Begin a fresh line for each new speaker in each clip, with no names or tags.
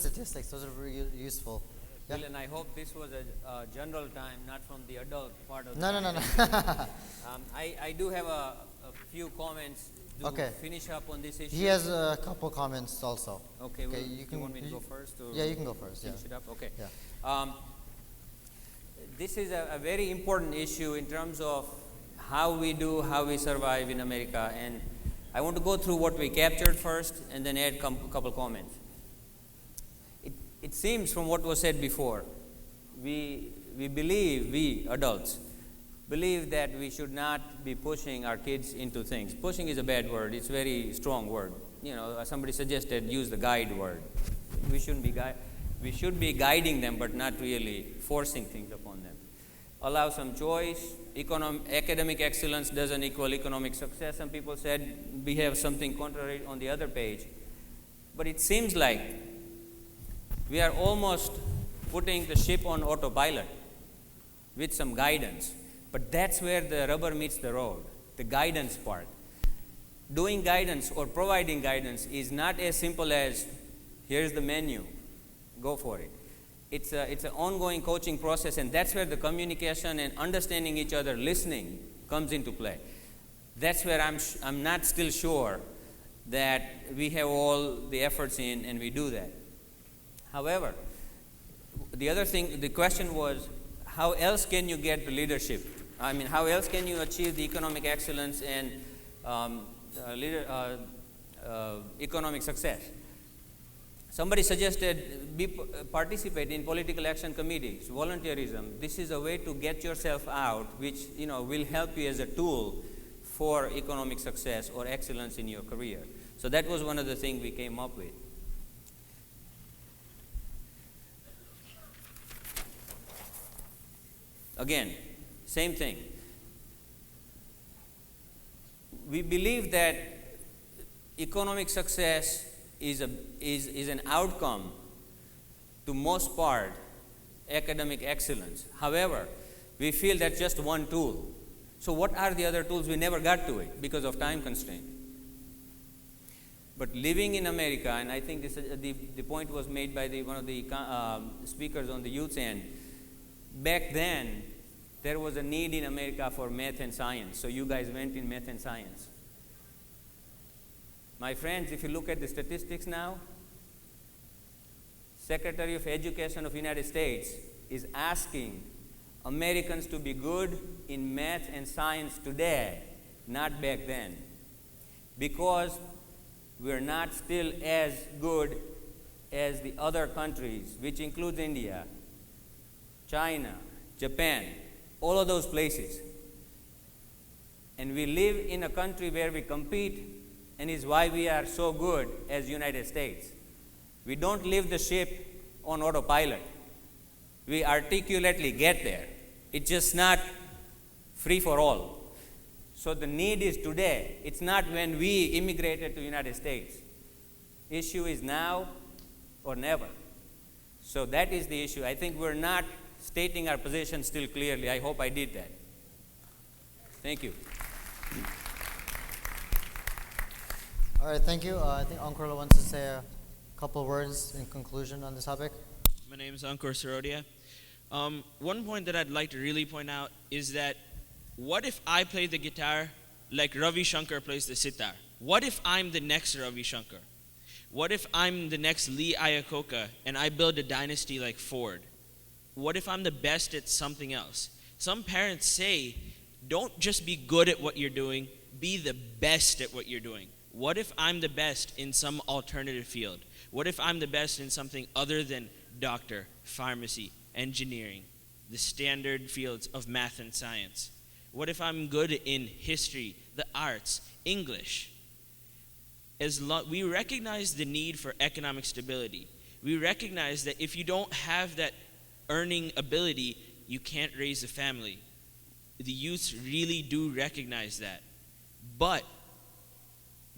Statistics, those are very useful. Yeah.
Dylan, I hope this was a general time, not from the adult part of the
No, no, no, no.
I do have a few comments to
Okay.
finish up on this issue.
He has a couple comments also.
Okay, well,
you
you want me to go first? Or
Yeah, you can go first. Yeah.
finish it up? Okay.
Yeah.
Um, this is a very important issue in terms of how we survive in America. And I want to go through what we captured first and then add a couple comments. It seems from what was said before, we adults, believe that we should not be pushing our kids into things. Pushing is a bad word. It's a very strong word. You know, somebody suggested use the guide word. We shouldn't be we should be guiding them, but not really forcing things upon them. Allow some choice. Academic excellence doesn't equal economic success. Some people said we have something contrary on the other page. But it seems like we are almost putting the ship on autopilot with some guidance. But that's where the rubber meets the road, the guidance part. Doing guidance or providing guidance is not as simple as here's the menu, go for it. It's an ongoing coaching process, and that's where the communication and understanding each other, listening, comes into play. That's where I'm not still sure that we have all the efforts in and we do that. However, the question was, how else can you get the leadership? I mean, how else can you achieve the economic excellence and economic success? Somebody suggested participate in political action committees, volunteerism. This is a way to get yourself out, which will help you as a tool for economic success or excellence in your career. So that was one of the things we came up with. Again, same thing. We believe that economic success is an outcome, to most part, academic excellence. However, we feel that's just one tool. So what are the other tools? We never got to it because of time constraint. But living in America, and I think the point was made by one of the speakers on the youth end, back then, there was a need in America for math and science, so you guys went in math and science. My friends, if you look at the statistics now, Secretary of Education of the United States is asking Americans to be good in math and science today, not back then, because we're not still as good as the other countries, which includes India, China, Japan, all of those places. And we live in a country where we compete, and is why we are so good as United States. We don't leave the ship on autopilot. We articulately get there. It's just not free for all. So the need is today. It's not when we immigrated to the United States. Issue is now or never. So that is the issue. I think we're not stating our position still clearly. I hope I did that. Thank you.
All right, thank you. I think Ankur wants to say a couple words in conclusion on this topic.
My name is Ankur Sarodia. One point that I'd like to really point out is that what if I play the guitar like Ravi Shankar plays the sitar? What if I'm the next Ravi Shankar? What if I'm the next Lee Iacocca and I build a dynasty like Ford? What if I'm the best at something else? Some parents say, don't just be good at what you're doing, be the best at what you're doing. What if I'm the best in some alternative field? What if I'm the best in something other than doctor, pharmacy, engineering, the standard fields of math and science? What if I'm good in history, the arts, English? We recognize the need for economic stability. We recognize that if you don't have that earning ability, you can't raise a family. The youths really do recognize that. But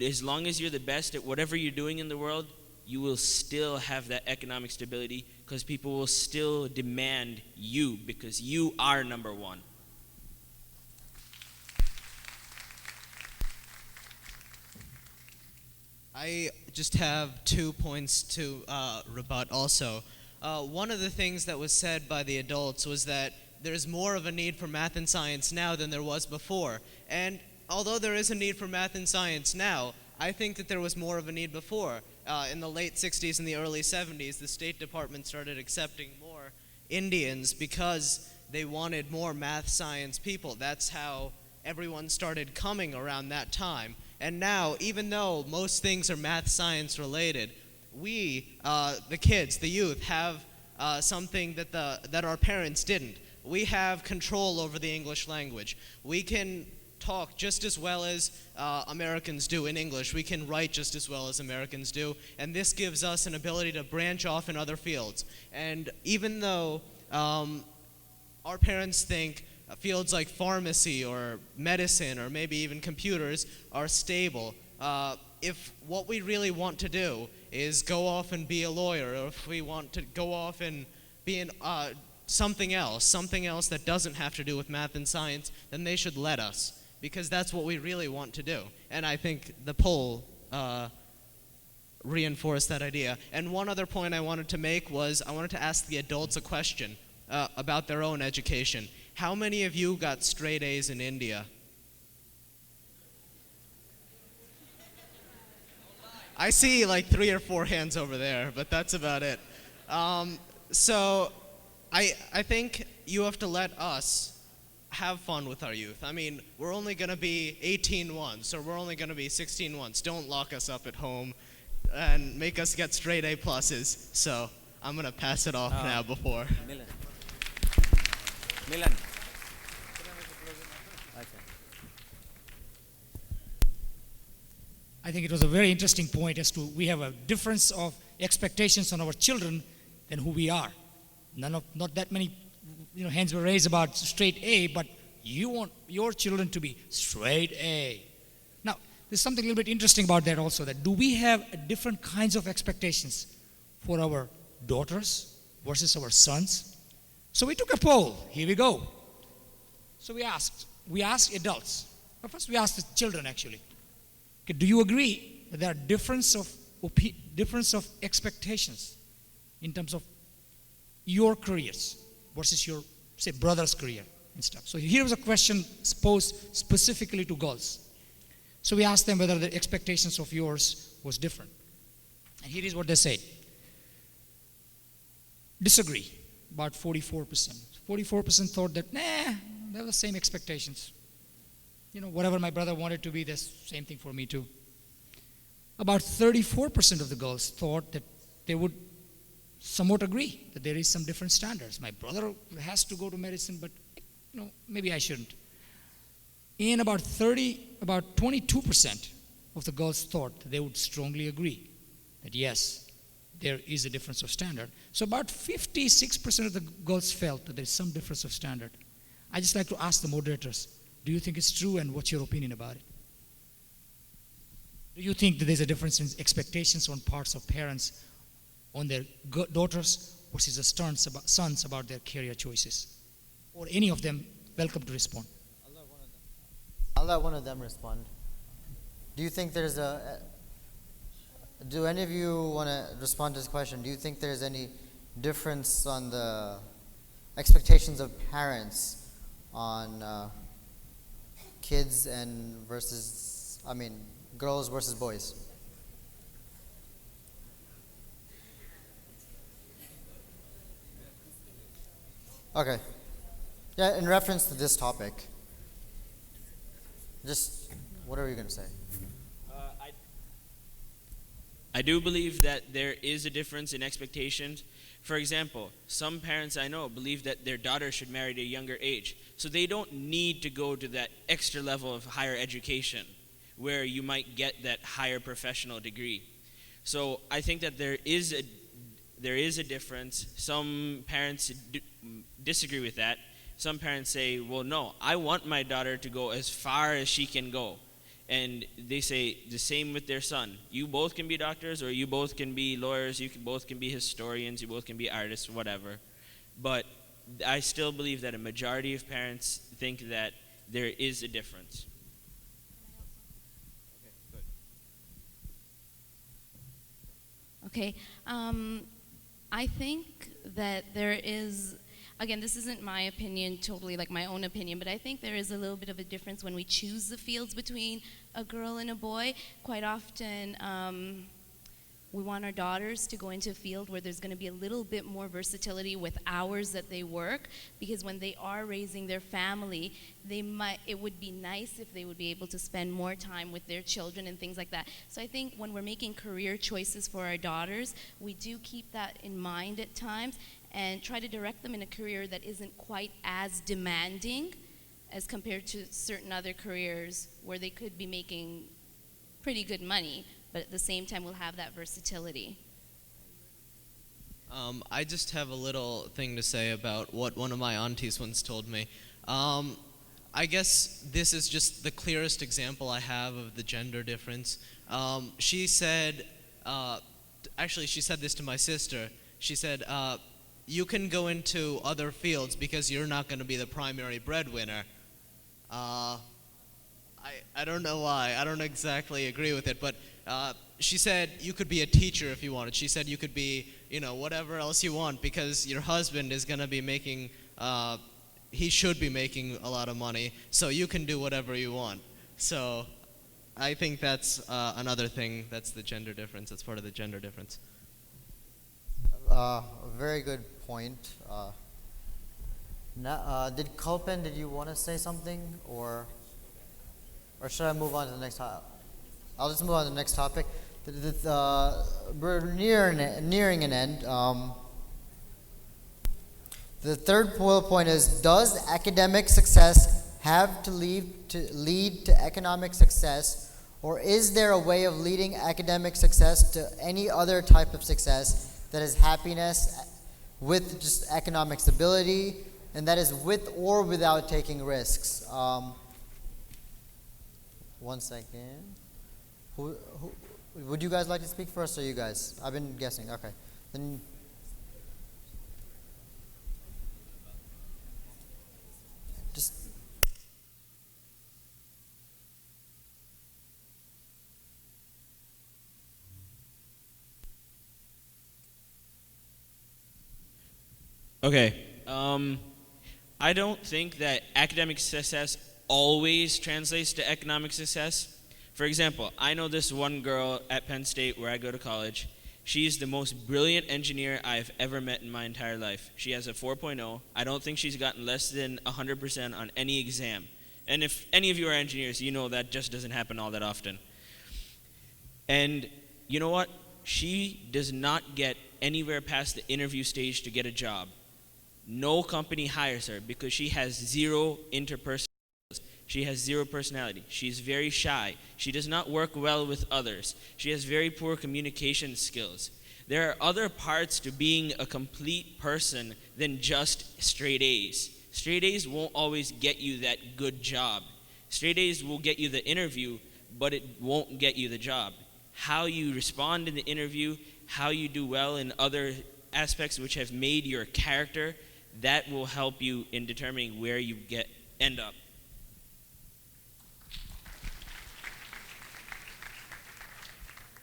as long as you're the best at whatever you're doing in the world, you will still have that economic stability because people will still demand you because you are number one.
I just have 2 points to rebut also. One of the things that was said by the adults was that there's more of a need for math and science now than there was before. And although there is a need for math and science now, I think that there was more of a need before. In the late 60s and the early 70s, the State Department started accepting more Indians because they wanted more math science people. That's how everyone started coming around that time. And now, even though most things are math science related, we, the kids, the youth, have something that our parents didn't. We have control over the English language. We can talk just as well as Americans do in English. We can write just as well as Americans do. And this gives us an ability to branch off in other fields. And even though our parents think fields like pharmacy or medicine or maybe even computers are stable, if what we really want to do is go off and be a lawyer, or if we want to go off and be in something else that doesn't have to do with math and science, then they should let us, because that's what we really want to do. And I think the poll reinforced that idea. And one other point I wanted to make was I wanted to ask the adults a question about their own education. How many of you got straight A's in India? I see like 3 or 4 hands over there, but that's about it. So I think you have to let us have fun with our youth. I mean, we're only going to be 18 once, or we're only going to be 16 once. Don't lock us up at home and make us get straight A pluses. So I'm going to pass it off now before.
Milan.
I think it was a very interesting point as to we have a difference of expectations on our children than who we are. Not that many hands were raised about straight A, but you want your children to be straight A. Now, there's something a little bit interesting about that also, that do we have different kinds of expectations for our daughters versus our sons? So we took a poll. Here we go. So we asked adults. But first we asked the children actually. Okay, do you agree that there are difference of expectations in terms of your careers versus your, say, brother's career and stuff? So here was a question posed specifically to girls. So we asked them whether the expectations of yours was different. And here is what they said. Disagree, about 44%. 44% thought that, they were the same expectations. Whatever my brother wanted to be, the same thing for me too. About 34% of the girls thought that they would somewhat agree that there is some different standards. My brother has to go to medicine, but maybe I shouldn't. And about 22% of the girls thought that they would strongly agree that yes, there is a difference of standard. So about 56% of the girls felt that there is some difference of standard. I just like to ask the moderators, do you think it's true, and what's your opinion about it? Do you think that there's a difference in expectations on parts of parents on their daughters versus the sons about their career choices? Or any of them, welcome to respond.
I'll let one of them respond. Do you think there's do any of you want to respond to this question? Do you think there's any difference on the expectations of parents on kids girls versus boys? Okay. Yeah, in reference to this topic, just what are you going to say?
I do believe that there is a difference in expectations. For example, some parents I know believe that their daughter should marry at a younger age, so they don't need to go to that extra level of higher education where you might get that higher professional degree. So I think that there is a difference. Some parents disagree with that. Some parents say, well, no, I want my daughter to go as far as she can go. And they say the same with their son. You both can be doctors, or you both can be lawyers, both can be historians, you both can be artists, whatever. But I still believe that a majority of parents think that there is a difference.
Okay. I think that there is, again, this isn't my opinion, totally like my own opinion, but I think there is a little bit of a difference when we choose the fields between a girl and a boy. Quite often, we want our daughters to go into a field where there's going to be a little bit more versatility with hours that they work, because when they are raising their family, it would be nice if they would be able to spend more time with their children and things like that. So I think when we're making career choices for our daughters, we do keep that in mind at times and try to direct them in a career that isn't quite as demanding as compared to certain other careers where they could be making pretty good money, but at the same time we'll have that versatility.
I just have a little thing to say about what one of my aunties once told me. I guess this is just the clearest example I have of the gender difference. She said, actually she said this to my sister. She said, you can go into other fields because you're not going to be the primary breadwinner. I don't know why. I don't exactly agree with it, but she said you could be a teacher if you wanted. She said you could be, whatever else you want because your husband is going to be making, he should be making a lot of money, so you can do whatever you want. So I think that's another thing that's the gender difference. That's part of the gender difference.
A very good point. Did Kalpen, did you want to say something, or should I move on to the next topic? I'll just move on to the next topic. We're nearing an end. The third bullet point is: does academic success have to lead to economic success, or is there a way of leading academic success to any other type of success that is happiness with just economic stability, and that is with or without taking risks? One second. Who would you guys like to speak first, or you guys? I've been guessing. Okay. Then. Just.
Okay. I don't think that academic success always translates to economic success. For example, I know this one girl at Penn State where I go to college. She's the most brilliant engineer I've ever met in my entire life. She has a 4.0. I don't think she's gotten less than 100% on any exam. And if any of you are engineers, you know that just doesn't happen all that often. And you know what? She does not get anywhere past the interview stage to get a job. No company hires her because she has zero interpersonal. She has zero personality. She's very shy. She does not work well with others. She has very poor communication skills. There are other parts to being a complete person than just straight A's. Straight A's won't always get you that good job. Straight A's will get you the interview, but it won't get you the job. How you respond in the interview, how you do well in other aspects which have made your character, that will help you in determining where you end up.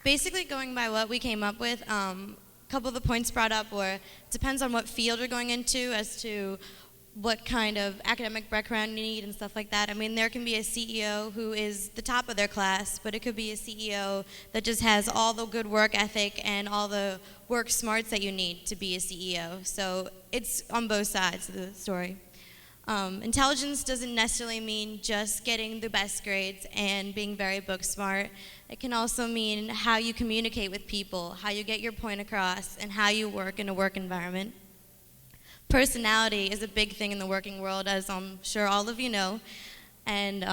Basically, going by what we came up with, a couple of the points brought up were, it depends on what field you're going into as to what kind of academic background you need and stuff like that. I mean, there can be a CEO who is the top of their class, but it could be a CEO that just has all the good work ethic and all the work smarts that you need to be a CEO. So it's on both sides of the story. Intelligence doesn't necessarily mean just getting the best grades and being very book smart. It can also mean how you communicate with people, how you get your point across, and how you work in a work environment. Personality is a big thing in the working world, as I'm sure all of you know, and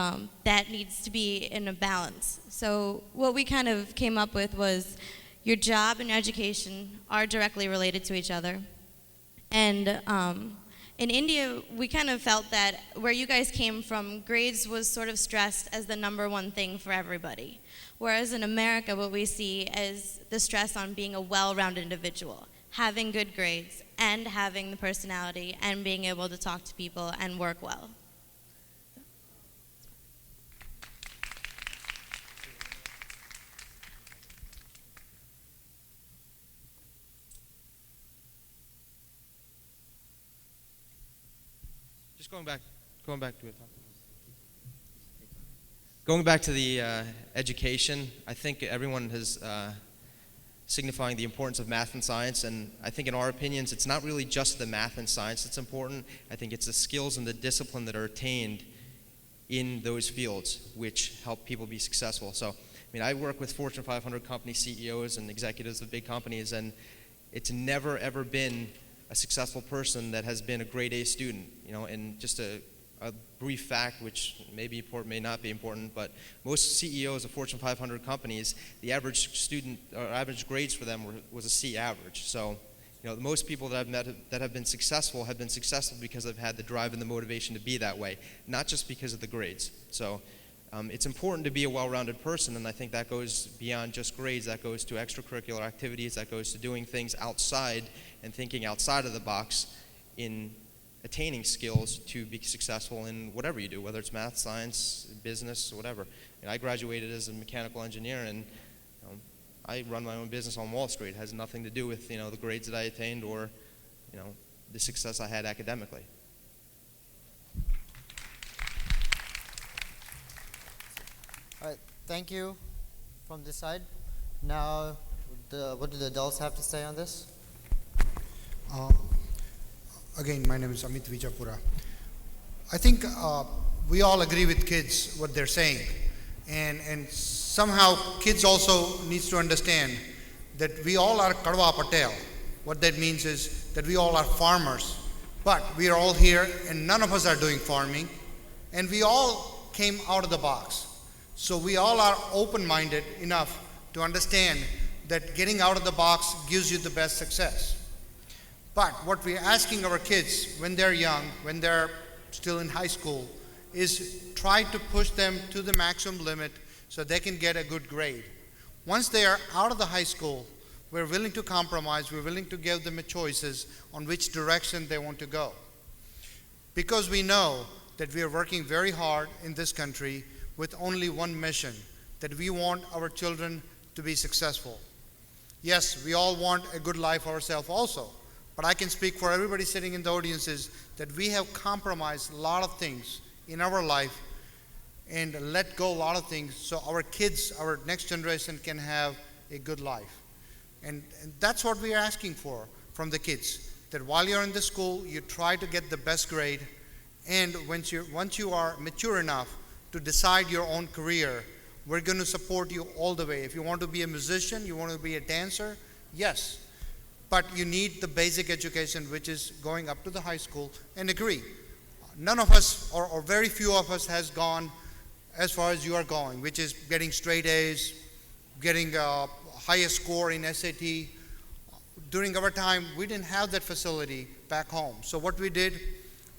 that needs to be in a balance. So what we kind of came up with was your job and your education are directly related to each other. And in India, we kind of felt that where you guys came from, grades was sort of stressed as the number one thing for everybody. Whereas in America, what we see is the stress on being a well-rounded individual, having good grades, and having the personality, and being able to talk to people and work well.
Just going back to it. Going back to the education, I think everyone has signifying the importance of math and science, and I think in our opinions, it's not really just the math and science that's important. I think it's the skills and the discipline that are attained in those fields which help people be successful. So, I mean, I work with Fortune 500 company CEOs and executives of big companies, and it's never ever been a successful person that has been a grade A student, you know. And just a brief fact, which may be important, may not be important, but most CEOs of Fortune 500 companies, the average student or average grades for them was a C average. So, you know, most people that I've met that have been successful because they've had the drive and the motivation to be that way, not just because of the grades. So, it's important to be a well-rounded person, and I think that goes beyond just grades. That goes to extracurricular activities. That goes to doing things outside and thinking outside of the box in attaining skills to be successful in whatever you do, whether it's math, science, business, whatever. And I graduated as a mechanical engineer, and you know, I run my own business on Wall Street. It has nothing to do with, you know, the grades that I attained or, you know, the success I had academically.
All right, thank you from this side. Now, what do the adults have to say on this?
Again, my name is Amit Vijapura. I think we all agree with kids what they're saying, and somehow kids also needs to understand that we all are Kadwa Patel. What that means is that we all are farmers, but we are all here and none of us are doing farming, and we all came out of the box. So we all are open-minded enough to understand that getting out of the box gives you the best success. But what we're asking our kids when they're young, when they're still in high school, is try to push them to the maximum limit so they can get a good grade. Once they are out of the high school, we're willing to compromise, we're willing to give them choices on which direction they want to go. Because we know that we are working very hard in this country with only one mission, that we want our children to be successful. Yes, we all want a good life ourselves also, but I can speak for everybody sitting in the audiences that we have compromised a lot of things in our life and let go a lot of things so our kids, our next generation can have a good life. And that's what we are asking for from the kids, that while you're in the school, you try to get the best grade, and once you are mature enough to decide your own career, we're going to support you all the way. If you want to be a musician, you want to be a dancer, yes. But you need the basic education, which is going up to the high school, and agree. None of us, or very few of us, has gone as far as you are going, which is getting straight A's, getting a highest score in SAT. During our time, we didn't have that facility back home. So what we did,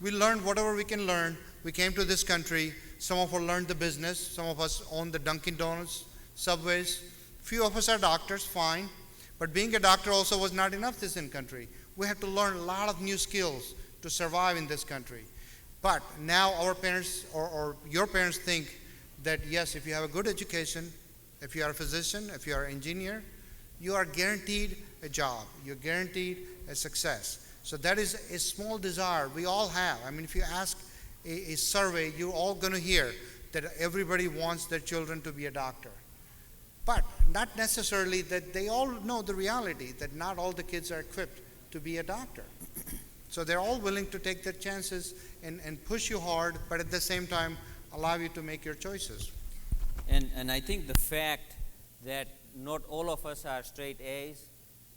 we learned whatever we can learn. We came to this country. Some of us learned the business. Some of us own the Dunkin' Donuts, Subways. Few of us are doctors, fine. But being a doctor also was not enough this in country. We had to learn a lot of new skills to survive in this country. But now our parents or your parents think that yes, if you have a good education, if you are a physician, if you are an engineer, you are guaranteed a job. You're guaranteed a success. So that is a small desire we all have. I mean, if you ask a survey, you're all going to hear that everybody wants their children to be a doctor. But not necessarily that they all know the reality that not all the kids are equipped to be a doctor. So they're all willing to take their chances and push you hard, but at the same time allow you to make your choices.
And I think the fact that not all of us are straight A's,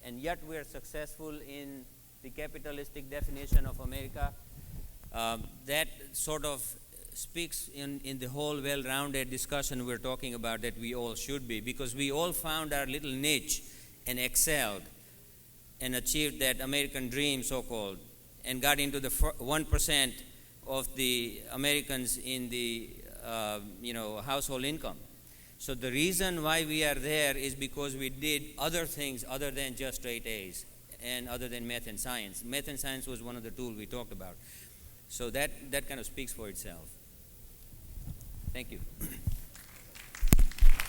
and yet we are successful in the capitalistic definition of America, that sort of speaks in the whole well-rounded discussion we're talking about that we all should be, because we all found our little niche and excelled and achieved that American dream, so-called, and got into the 1% of the Americans in the household income. So the reason why we are there is because we did other things other than just straight A's and other than math and science. Math and science was one of the tools we talked about. So that kind of speaks for itself. Thank you.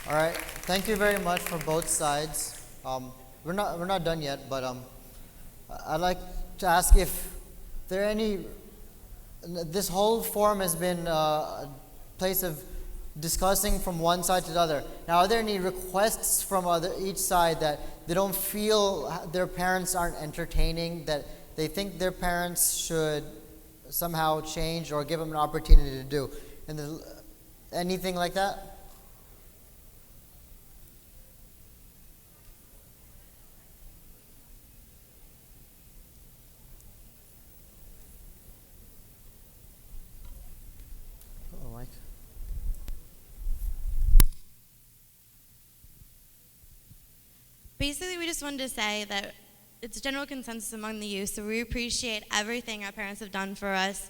All right, thank you very much for both sides. We're not done yet, but I'd like to ask if there are any this whole forum has been a place of discussing from one side to the other. Now, are there any requests from each side that they don't feel their parents aren't entertaining, that they think their parents should somehow change or give them an opportunity to do? And anything like that? Oh, Mike.
Basically, we just wanted to say that it's a general consensus among the youth, so we appreciate everything our parents have done for us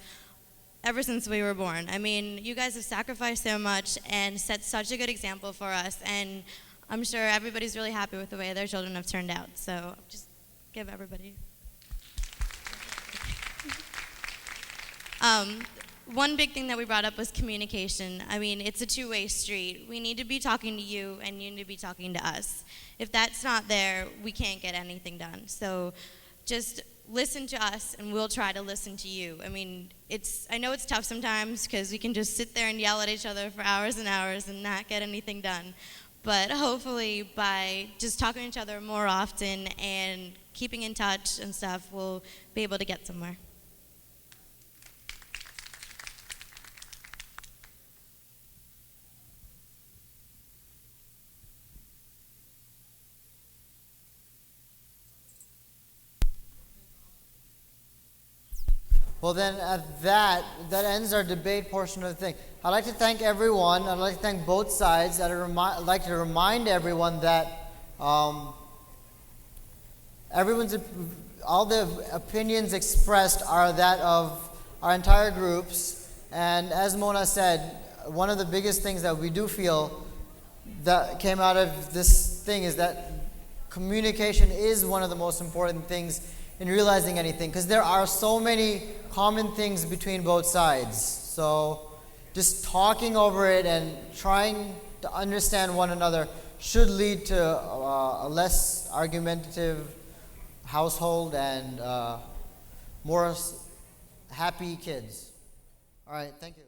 ever since we were born. I mean, you guys have sacrificed so much and set such a good example for us, and I'm sure everybody's really happy with the way their children have turned out. So just give everybody. One big thing that we brought up was communication. I mean, it's a two-way street. We need to be talking to you, and you need to be talking to us. If that's not there, we can't get anything done. So just listen to us, and we'll try to listen to you. I mean, I know it's tough sometimes because we can just sit there and yell at each other for hours and hours and not get anything done. But hopefully by just talking to each other more often and keeping in touch and stuff, we'll be able to get somewhere.
Well, then at that ends our debate portion of the thing. I'd like to thank everyone. I'd like to thank both sides. I'd like to remind everyone that all the opinions expressed are that of our entire groups. And as Mona said, one of the biggest things that we do feel that came out of this thing is that communication is one of the most important things in realizing anything, because there are so many common things between both sides. So just talking over it and trying to understand one another should lead to a less argumentative household and more happy kids. All right, thank you.